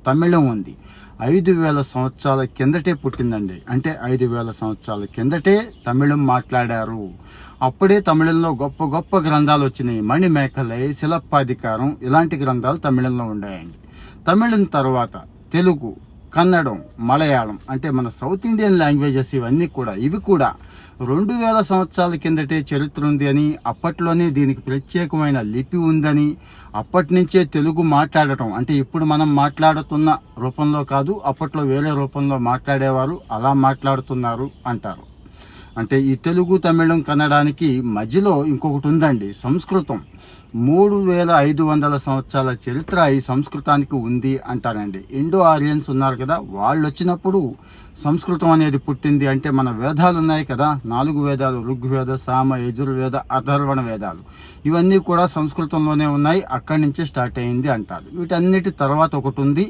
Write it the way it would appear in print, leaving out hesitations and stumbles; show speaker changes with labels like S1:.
S1: తమిళం ఉంది. 5,000 సంవత్సరాల కిందటే పుట్టిందండి. అంటే 5,000 సంవత్సరాల కిందటే తమిళం మాట్లాడారు. అప్పుడే తమిళంలో గొప్ప గొప్ప గ్రంథాలు వచ్చినాయి. మణిమేఖలై, శిలప్పాధికారం ఇలాంటి గ్రంథాలు తమిళంలో ఉన్నాయండి. తమిళం తర్వాత తెలుగు, కన్నడం, మలయాళం అంటే మన సౌత్ ఇండియన్ లాంగ్వేజెస్ ఇవి కూడా 2,000 సంవత్సరాల కిందటే చరిత్ర ఉంది అని, అప్పట్లోనే దీనికి ప్రత్యేకమైన లిపి ఉందని, అప్పటి నుంచే తెలుగు మాట్లాడటం అంటే ఇప్పుడు మనం మాట్లాడుతున్న రూపంలో కాదు, అప్పట్లో వేరే రూపంలో మాట్లాడేవారు, అలా మాట్లాడుతున్నారు అంటారు. అంటే ఈ తెలుగు, తమిళం, కన్నడానికి మధ్యలో ఇంకొకటి ఉందండి, సంస్కృతం. 3,500 సంవత్సరాల చరిత్ర ఈ సంస్కృతానికి ఉంది అంటారండి. ఇండో ఆరియన్స్ ఉన్నారు కదా, వాళ్ళు వచ్చినప్పుడు సంస్కృతం అనేది పుట్టింది. అంటే మన వేదాలు ఉన్నాయి కదా, 4 వేదాలు, ఋగ్వేద, సామ, యజుర్వేద, అథర్వణ వేదాలు, ఇవన్నీ కూడా సంస్కృతంలోనే ఉన్నాయి. అక్కడి నుంచే స్టార్ట్ అయింది అంటారు. వీటన్నిటి తర్వాత ఒకటి ఉంది,